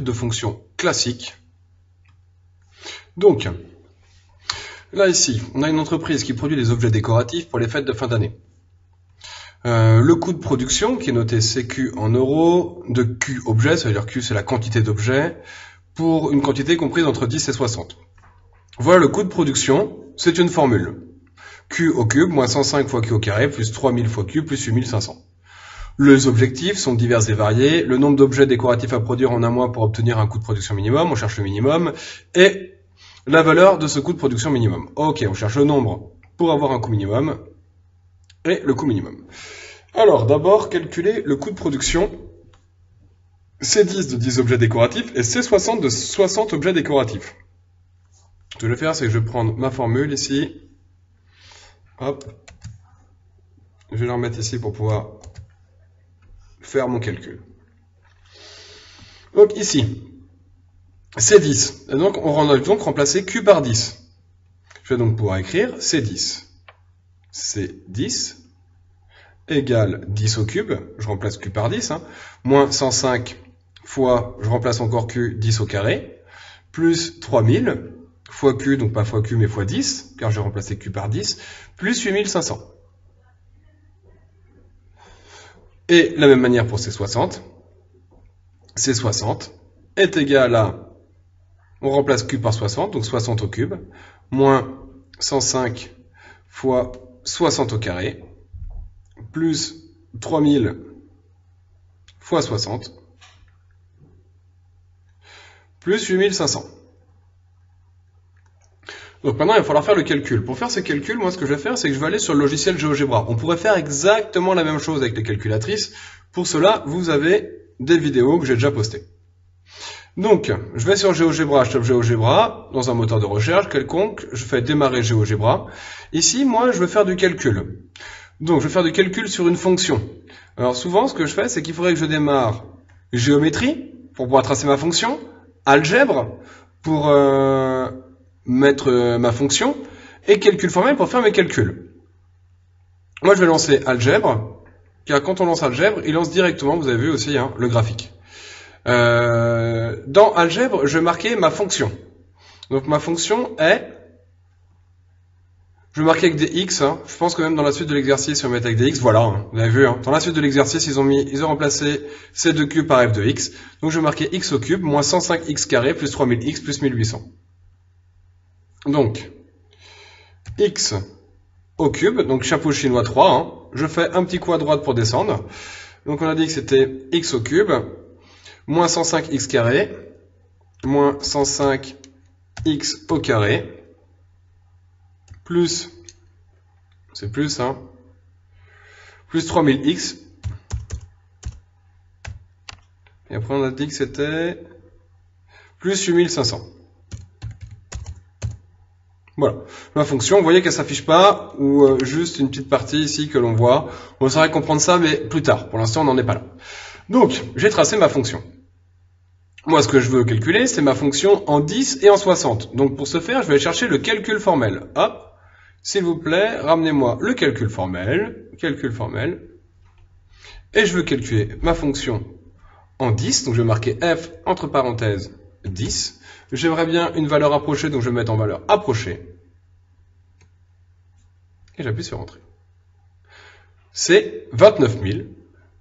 type de fonction classique. Donc, là ici, on a une entreprise qui produit des objets décoratifs pour les fêtes de fin d'année. Le coût de production, qui est noté CQ en euros, de Q objet, ça veut dire Q c'est la quantité d'objets, pour une quantité comprise entre 10 et 60. Voilà le coût de production, c'est une formule. Q au cube, moins 105 fois Q au carré, plus 3000 fois Q, plus 8500. Les objectifs sont divers et variés. Le nombre d'objets décoratifs à produire en un mois pour obtenir un coût de production minimum, on cherche le minimum, et la valeur de ce coût de production minimum. Ok, on cherche le nombre pour avoir un coût minimum, et le coût minimum. Alors, d'abord, calculer le coût de production C10 de 10 objets décoratifs et C60 de 60 objets décoratifs. Ce que je vais faire, c'est que je vais prendre ma formule ici. Hop. Je vais la remettre ici pour pouvoir faire mon calcul. Donc ici, C10. Et donc, on va donc remplacer Q par 10. Je vais donc pouvoir écrire C10. C10 égale 10 au cube. Je remplace Q par 10. Moins 105 fois, je remplace encore Q, 10 au carré. Plus 3000 fois Q, donc pas fois Q, mais fois 10, car j'ai remplacé Q par 10, plus 8500. Et la même manière pour C60. C60 est égal à, on remplace Q par 60, donc 60 au cube, moins 105 fois 60 au carré, plus 3000 fois 60, plus 8500. Donc maintenant, il va falloir faire le calcul. Pour faire ce calcul, moi, ce que je vais faire, c'est que je vais aller sur le logiciel GeoGebra. On pourrait faire exactement la même chose avec les calculatrices. Pour cela, vous avez des vidéos que j'ai déjà postées. Donc, je vais sur GeoGebra, je tape GeoGebra, dans un moteur de recherche quelconque, je fais démarrer GeoGebra. Ici, moi, je veux faire du calcul. Donc, je vais faire du calcul sur une fonction. Alors, souvent, ce que je fais, c'est qu'il faudrait que je démarre géométrie, pour pouvoir tracer ma fonction, algèbre, pour mettre ma fonction, et calcul formel pour faire mes calculs. Moi, je vais lancer algèbre, car quand on lance algèbre, il lance directement, vous avez vu aussi, le graphique. Dans algèbre, je vais marquer ma fonction. Donc ma fonction est, je vais marquer avec des x. Je pense que même dans la suite de l'exercice, ils vont mettre avec des x. Voilà, vous avez vu. Dans la suite de l'exercice, ils ont remplacé c2 par f de x. Donc je vais marquer x au cube moins 105x carré plus 3000x plus 1800. Donc x au cube, donc chapeau chinois 3. Je fais un petit coup à droite pour descendre. Donc on a dit que c'était x au cube moins 105x carré, moins 105x au carré, plus, c'est plus, plus 3000x, et après on a dit que c'était plus 8500. Voilà, ma fonction, vous voyez qu'elle s'affiche pas, ou juste une petite partie ici que l'on voit. On saurait comprendre ça, mais plus tard, pour l'instant on n'en est pas là. Donc, j'ai tracé ma fonction. Moi, ce que je veux calculer, c'est ma fonction en 10 et en 60. Donc, pour ce faire, je vais chercher le calcul formel. Hop, s'il vous plaît, ramenez-moi le calcul formel. Et je veux calculer ma fonction en 10. Donc, je vais marquer f, entre parenthèses, 10. J'aimerais bien une valeur approchée, donc je vais mettre en valeur approchée. Et j'appuie sur Entrée. C'est 29 000.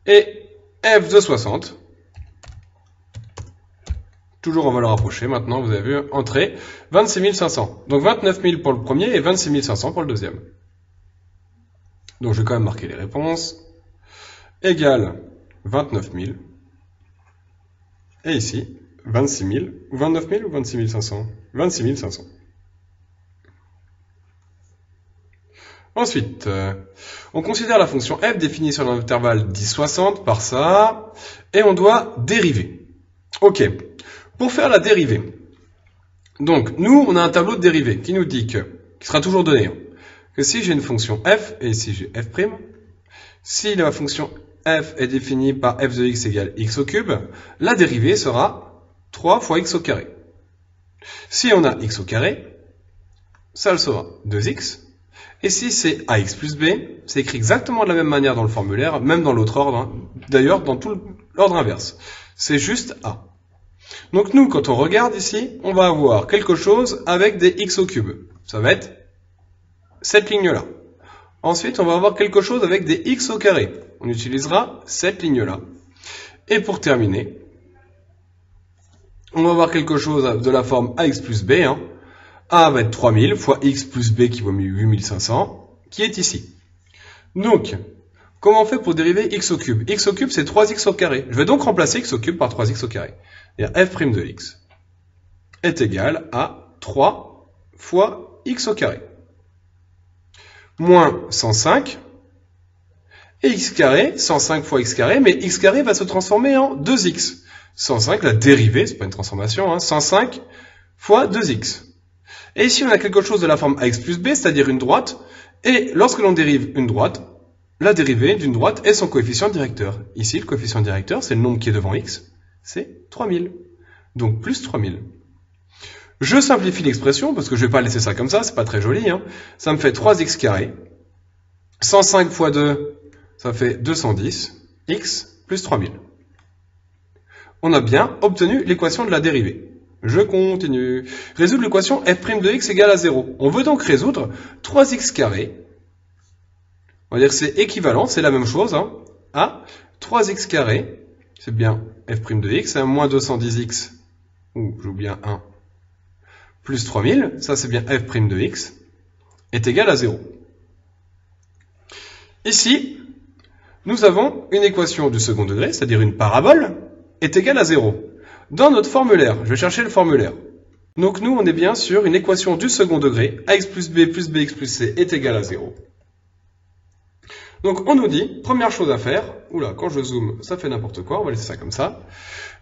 Et f de 60, toujours en valeur approchée, maintenant vous avez vu, entrée, 26 500. Donc 29 000 pour le premier et 26 500 pour le deuxième. Donc je vais quand même marquer les réponses. Égale 29 000. Et ici, 26 000. 29 000 ou 26 500 ? 26 500. Ensuite, on considère la fonction f définie sur l'intervalle 10-60 par ça, et on doit dériver. Ok, pour faire la dérivée, donc nous on a un tableau de dérivée qui nous dit qui sera toujours donné, que si j'ai une fonction f, et ici j'ai f', si la fonction f est définie par f de x égale x au cube, la dérivée sera 3 fois x au carré. Si on a x au carré, ça le sera 2x. Et si c'est ax plus b, c'est écrit exactement de la même manière dans le formulaire, même dans l'autre ordre, d'ailleurs dans tout l'ordre inverse. C'est juste a. Donc nous, quand on regarde ici, on va avoir quelque chose avec des x au cube. Ça va être cette ligne-là. Ensuite, on va avoir quelque chose avec des x au carré. On utilisera cette ligne-là. Et pour terminer, on va avoir quelque chose de la forme ax plus b. Hein. A va être 3000 fois x plus b qui vaut 8500, qui est ici. Donc, comment on fait pour dériver x au cube? X au cube, c'est 3x au carré. Je vais donc remplacer x au cube par 3x au carré. C'est-à-dire f' de x est égal à 3 fois x au carré. Moins 105, et x carré, 105 fois x carré, mais x carré va se transformer en 2x. 105, la dérivée, c'est pas une transformation, hein, 105 fois 2x. Et ici, on a quelque chose de la forme ax plus b, c'est-à-dire une droite, et lorsque l'on dérive une droite, la dérivée d'une droite est son coefficient directeur. Ici, le coefficient directeur, c'est le nombre qui est devant x, c'est 3000. Donc plus 3000. Je simplifie l'expression, parce que je ne vais pas laisser ça comme ça, c'est pas très joli. Hein. Ça me fait 3x carré. 105 fois 2, ça fait 210. X plus 3000. On a bien obtenu l'équation de la dérivée. Je continue. Résoudre l'équation f' de x égale à 0. On veut donc résoudre 3x carré. On va dire que c'est équivalent, c'est la même chose, hein, à 3x carré. C'est bien f' de x, hein, moins 210x, ou j'oublie un 1, plus 3000, ça c'est bien f' de x, est égal à 0. Ici, nous avons une équation du second degré, c'est-à-dire une parabole, est égale à 0. Dans notre formulaire, je vais chercher le formulaire. Donc nous, on est bien sur une équation du second degré, ax plus bx plus c est égal à 0. Donc on nous dit, première chose à faire, oula, quand je zoome, ça fait n'importe quoi, on va laisser ça comme ça.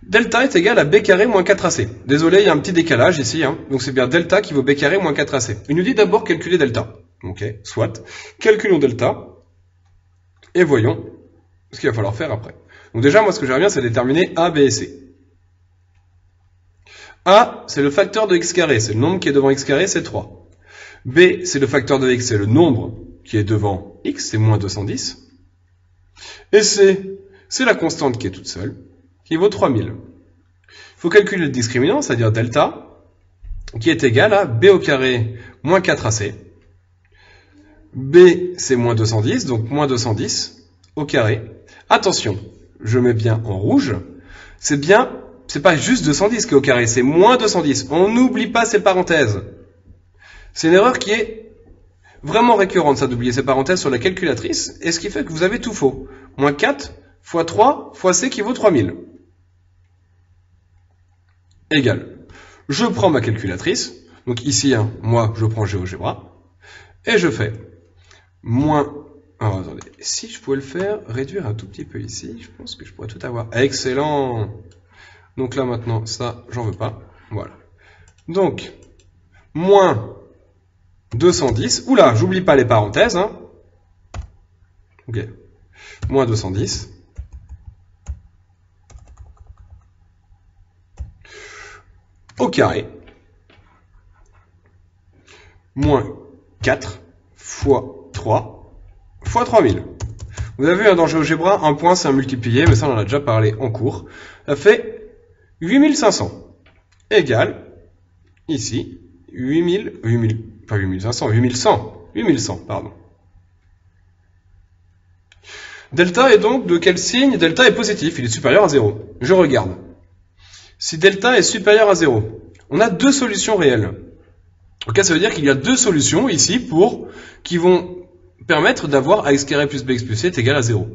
Delta est égal à b carré moins 4ac. Désolé, il y a un petit décalage ici, hein. Donc c'est bien delta qui vaut b carré moins 4ac. Il nous dit d'abord calculer delta. Ok, soit. Calculons delta, et voyons ce qu'il va falloir faire après. Donc déjà, moi ce que j'aimerais bien, c'est déterminer a, b et c. A, c'est le facteur de x carré, c'est le nombre qui est devant x carré, c'est 3. B, c'est le facteur de x, c'est le nombre qui est devant x, c'est moins 210. Et C, c'est la constante qui est toute seule, qui vaut 3000. Il faut calculer le discriminant, c'est-à-dire delta, qui est égal à b au carré moins 4ac. B, c'est moins 210, donc moins 210 au carré. Attention, je mets bien en rouge, c'est pas juste 210 qui est au carré, c'est moins 210. On n'oublie pas ces parenthèses. C'est une erreur qui est vraiment récurrente, ça, d'oublier ces parenthèses sur la calculatrice, et ce qui fait que vous avez tout faux. Moins 4 fois 3 fois c qui vaut 3000. Égal. Je prends ma calculatrice, donc ici, hein, moi, je prends GeoGebra, et je fais moins... Alors, attendez, si je pouvais le faire, réduire un tout petit peu ici, je pense que je pourrais tout avoir. Excellent! Donc là, maintenant, ça, j'en veux pas. Voilà. Donc, moins 210. Oula, j'oublie pas les parenthèses. Hein. Ok. Moins 210. Au carré. Moins 4 fois 3 fois 3000. Vous avez vu, hein, dans GeoGebra, un point c'est un multiplié, mais ça on en a déjà parlé en cours. Ça fait 8500 égale, ici, 8100, pardon. Delta est donc de quel signe? Delta est positif, il est supérieur à 0. Je regarde. Si delta est supérieur à 0, on a deux solutions réelles. Ok, ça veut dire qu'il y a deux solutions ici qui vont permettre d'avoir ax carré plus bx plus c est égal à 0.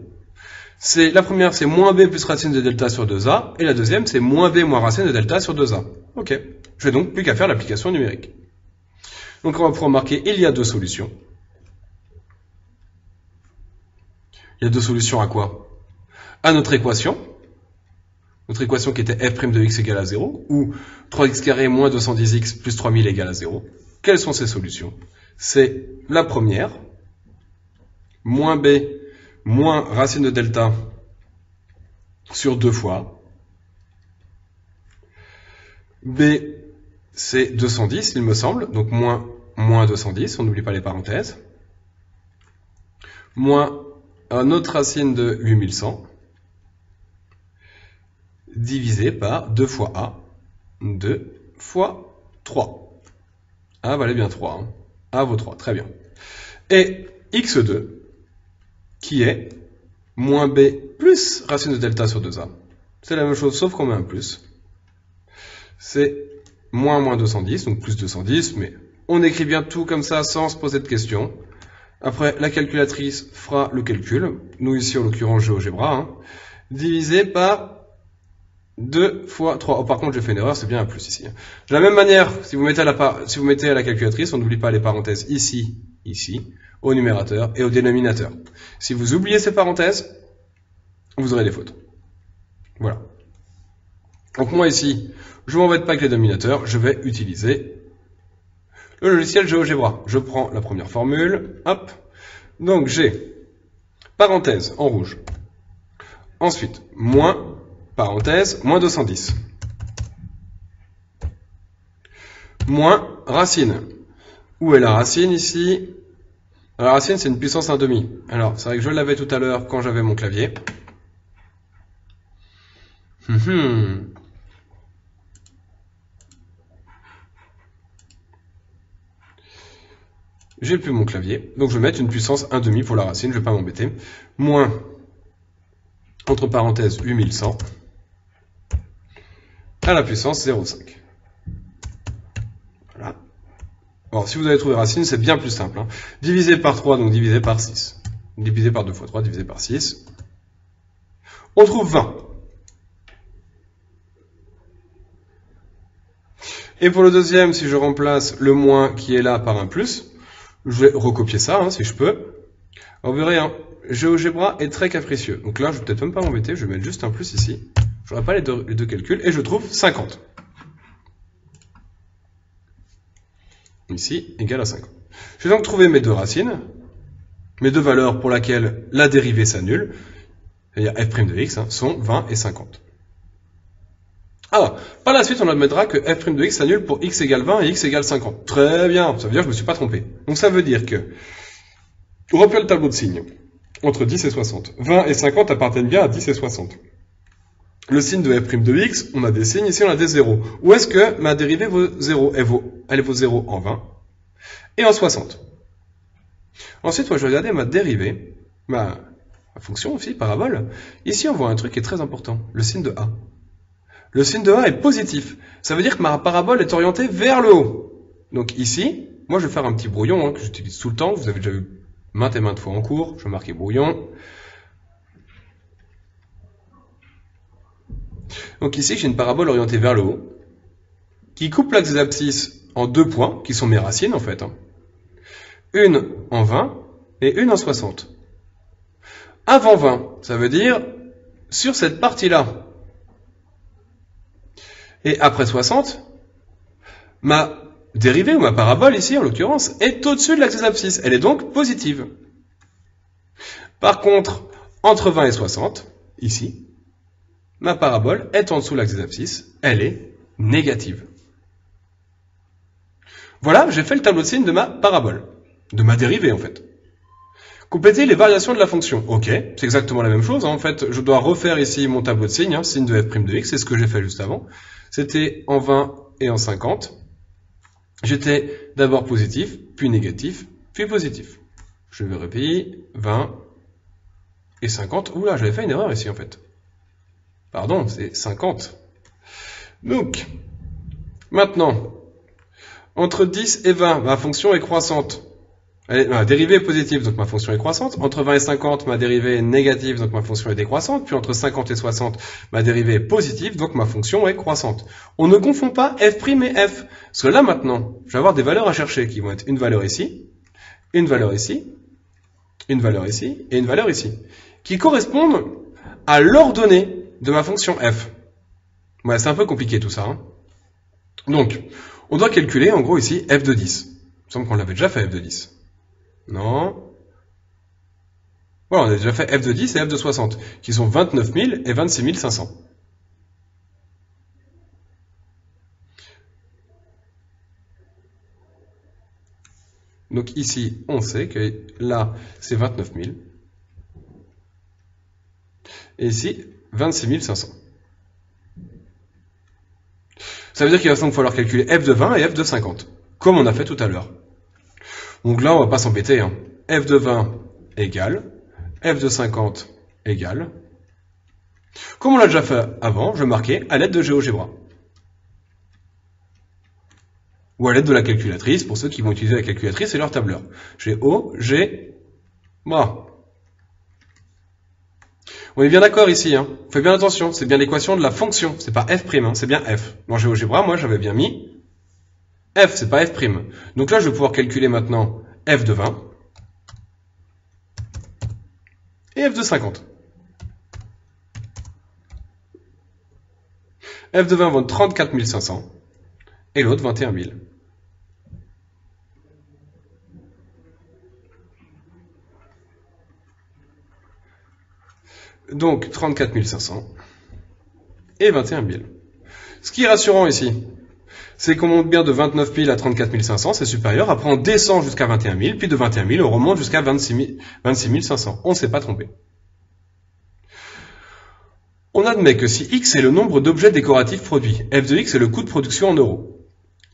La première, c'est moins b plus racine de delta sur 2a, et la deuxième, c'est moins b moins racine de delta sur 2a. Ok, je n'ai donc plus qu'à faire l'application numérique. Donc on va pouvoir marquer, il y a deux solutions. Il y a deux solutions à quoi? À notre équation qui était f' de x égale à 0, ou 3x carré moins 210x plus 3000 égale à 0. Quelles sont ces solutions? C'est la première, moins b moins racine de delta sur 2 fois. B, c'est 210, il me semble, donc moins 210, on n'oublie pas les parenthèses. Moins un autre racine de 8100, divisé par 2 fois A, 2 fois 3. A valait bien 3. Hein. A vaut 3, très bien. Et x2, qui est moins b plus racine de delta sur 2a. C'est la même chose, sauf qu'on met un plus. C'est moins 210, donc plus 210, mais on écrit bien tout comme ça sans se poser de questions. Après, la calculatrice fera le calcul. Nous ici, en l'occurrence, GeoGebra, hein, divisé par 2 fois 3. Oh, par contre, j'ai fait une erreur, c'est bien un plus ici. De la même manière, si vous mettez à la calculatrice, on n'oublie pas les parenthèses ici, ici, au numérateur et au dénominateur. Si vous oubliez ces parenthèses, vous aurez des fautes. Voilà. Donc moi ici, je ne m'embête pas avec les dénominateurs, je vais utiliser le logiciel GeoGebra. Je prends la première formule, hop. Donc j'ai parenthèse en rouge. Ensuite, moins, parenthèse, moins 210. Moins racine. Où est la racine ici? La racine, c'est une puissance 1/2. Alors, c'est vrai que je l'avais tout à l'heure quand j'avais mon clavier. J'ai plus mon clavier, donc je vais mettre une puissance 1/2 pour la racine, je vais pas m'embêter. Moins, entre parenthèses, 8100, à la puissance 0,5. Voilà. Alors, si vous avez trouvé racine, c'est bien plus simple. Hein. Divisé par 3, donc divisé par 6. Divisé par 2 fois 3, divisé par 6. On trouve 20. Et pour le deuxième, si je remplace le moins qui est là par un plus, je vais recopier ça, hein, si je peux. Alors, vous verrez, hein, GeoGebra est très capricieux. Donc là, je vais peut-être même pas m'embêter, je vais mettre juste un plus ici. Je n'aurai pas les deux calculs, et je trouve 50. Ici, égale à 50. Je vais donc trouver mes deux racines, mes deux valeurs pour lesquelles la dérivée s'annule, c'est-à-dire f' de x, hein, sont 20 et 50. Alors, par la suite, on admettra que f' de x s'annule pour x égale 20 et x égale 50. Très bien, ça veut dire que je ne me suis pas trompé. Donc ça veut dire que, on reprend le tableau de signes, entre 10 et 60. 20 et 50 appartiennent bien à 10 et 60. Le signe de f' de x, on a des signes, ici on a des zéros. Où est-ce que ma dérivée vaut 0? Elle vaut 0 en 20 et en 60. Ensuite, moi je vais regarder ma dérivée, ma fonction aussi, parabole. Ici, on voit un truc qui est très important, le signe de a. Le signe de a est positif. Ça veut dire que ma parabole est orientée vers le haut. Donc ici, moi je vais faire un petit brouillon hein, que j'utilise tout le temps. Vous avez déjà vu maintes et maintes fois en cours. Je vais marquer brouillon. Donc ici, j'ai une parabole orientée vers le haut qui coupe l'axe des abscisses en deux points, qui sont mes racines en fait. Hein. Une en 20 et une en 60. Avant 20, ça veut dire sur cette partie-là. Et après 60, ma dérivée ou ma parabole ici, en l'occurrence, est au-dessus de l'axe des abscisses. Elle est donc positive. Par contre, entre 20 et 60, ici, ma parabole est en dessous de l'axe des abscisses. Elle est négative. Voilà, j'ai fait le tableau de signes de ma parabole. De ma dérivée, en fait. Compléter les variations de la fonction. Ok, c'est exactement la même chose. Hein. En fait, je dois refaire ici mon tableau de signes, hein, signe de f' de x, c'est ce que j'ai fait juste avant. C'était en 20 et en 50. J'étais d'abord positif, puis négatif, puis positif. Je vais répéter 20 et 50. Oula, j'avais fait une erreur ici en fait. Pardon, c'est 50. Donc, maintenant, entre 10 et 20, ma fonction est croissante. Ma dérivée est positive, donc ma fonction est croissante. Entre 20 et 50, ma dérivée est négative, donc ma fonction est décroissante. Puis entre 50 et 60, ma dérivée est positive, donc ma fonction est croissante. On ne confond pas f' et f. Parce que là, maintenant, je vais avoir des valeurs à chercher qui vont être une valeur ici, une valeur ici, une valeur ici, et une valeur ici. Qui correspondent à l'ordonnée de ma fonction f. Ouais, c'est un peu compliqué tout ça. Hein. Donc, on doit calculer, en gros, ici, f de 10. Il me semble qu'on l'avait déjà fait, f de 10. Non. Voilà, on a déjà fait f de 10 et f de 60, qui sont 29 000 et 26 500. Donc ici, on sait que là, c'est 29 000. Et ici, 26 500. Ça veut dire qu'il va donc falloir calculer f de 20 et f de 50, comme on a fait tout à l'heure. Donc là, on va pas s'embêter, hein. F de 20 égale, f de 50 égale. Comme on l'a déjà fait avant, je vais marquer à l'aide de GeoGebra. Ou à l'aide de la calculatrice, pour ceux qui vont utiliser la calculatrice et leur tableur. GeoGebra. On est bien d'accord ici, hein. Faites bien attention, c'est bien l'équation de la fonction, c'est pas f', hein, c'est bien f. Dans GeoGebra, moi j'avais bien mis f, c'est pas f'. Donc là, je vais pouvoir calculer maintenant f de 20 et f de 50. F de 20 vaut 34 500 et l'autre 21 000. Donc 34 500 et 21 000. Ce qui est rassurant ici, c'est qu'on monte bien de 29 000 à 34 500, c'est supérieur. Après on descend jusqu'à 21 000, puis de 21 000 on remonte jusqu'à 26 500. On ne s'est pas trompé. On admet que si x est le nombre d'objets décoratifs produits, f de x est le coût de production en euros.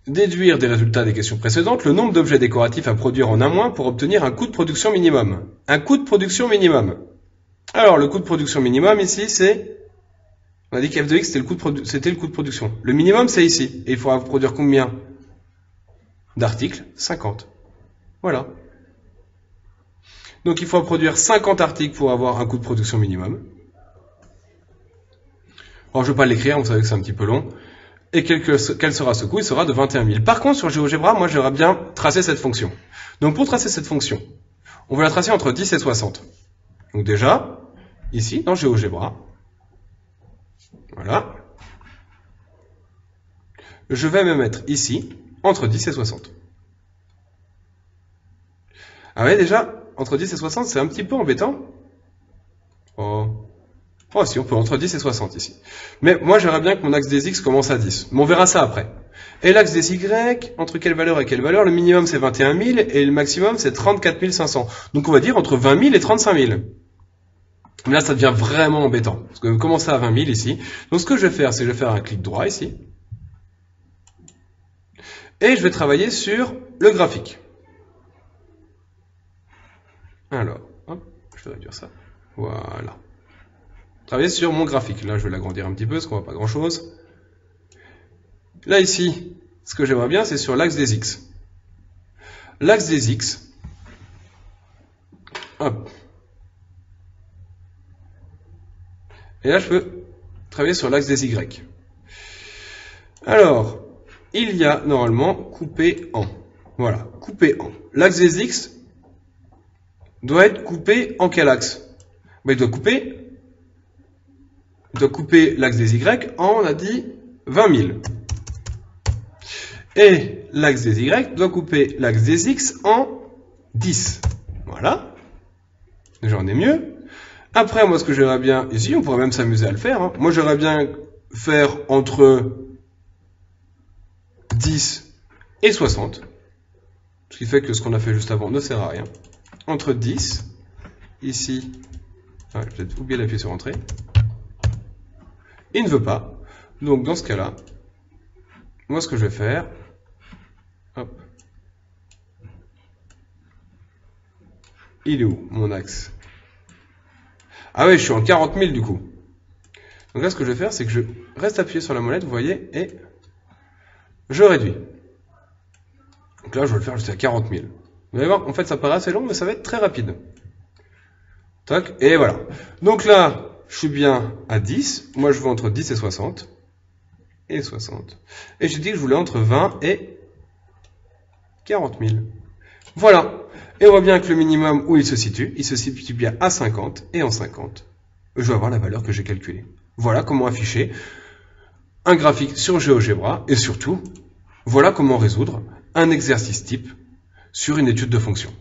Déduire des résultats des questions précédentes le nombre d'objets décoratifs à produire en un mois pour obtenir un coût de production minimum. Un coût de production minimum. Alors, le coût de production minimum ici, c'est... On a dit que f de x, c'était le coût de production. Le minimum, c'est ici. Et il faudra produire combien d'articles? 50. Voilà. Donc, il faut produire 50 articles pour avoir un coût de production minimum. Alors, je ne vais pas l'écrire, vous savez que c'est un petit peu long. Et quel sera ce coût? Il sera de 21 000. Par contre, sur GeoGebra, moi, j'aimerais bien tracer cette fonction. Donc, pour tracer cette fonction, on va la tracer entre 10 et 60. Donc déjà, ici, dans GeoGebra, voilà, je vais me mettre ici, entre 10 et 60. Ah ouais, déjà, entre 10 et 60, c'est un petit peu embêtant. Oh si, on peut, entre 10 et 60 ici. Mais moi, j'aimerais bien que mon axe des x commence à 10. Mais on verra ça après. Et l'axe des y, entre quelle valeur et quelle valeur? Le minimum, c'est 21 000 et le maximum, c'est 34 500. Donc on va dire entre 20 000 et 35 000. Mais là, ça devient vraiment embêtant. Parce que commencer à 20 000 ici. Donc ce que je vais faire, c'est que je vais faire un clic droit ici. Et je vais travailler sur le graphique. Alors, hop, je vais réduire ça. Voilà. Travailler sur mon graphique. Là, je vais l'agrandir un petit peu, parce qu'on voit pas grand-chose. Là, ici, ce que j'aimerais bien, c'est sur l'axe des x. L'axe des x, hop. Et là, je peux travailler sur l'axe des y. Alors, il y a normalement coupé en. Voilà, coupé en. L'axe des x doit être coupé en quel axe? Ben, il doit couper l'axe des y en, on a dit, 20 000. Et l'axe des y doit couper l'axe des x en 10. Voilà. Déjà, on est mieux. Après, moi, ce que j'aimerais bien, ici, on pourrait même s'amuser à le faire. Hein. Moi, j'aimerais bien faire entre 10 et 60. Ce qui fait que ce qu'on a fait juste avant ne sert à rien. Entre 10, ici, j'ai peut-être oublié d'appuyer sur Entrée. Il ne veut pas. Donc, dans ce cas-là, moi, ce que je vais faire, hop, il est où, mon axe? Ah oui, je suis en 40 000 du coup. Donc là, ce que je vais faire, c'est que je reste appuyé sur la molette, vous voyez, et je réduis. Donc là, je vais le faire jusqu'à 40 000. Vous allez voir, en fait, ça paraît assez long, mais ça va être très rapide. Tac, et voilà. Donc là, je suis bien à 10. Moi, je veux entre 10 et 60. Et 60. Et j'ai dit que je voulais entre 20 et 40 000. Voilà. Et on voit bien que le minimum où il se situe bien à 50. Et en 50, je vais avoir la valeur que j'ai calculée. Voilà comment afficher un graphique sur GeoGebra. Et surtout, voilà comment résoudre un exercice type sur une étude de fonction.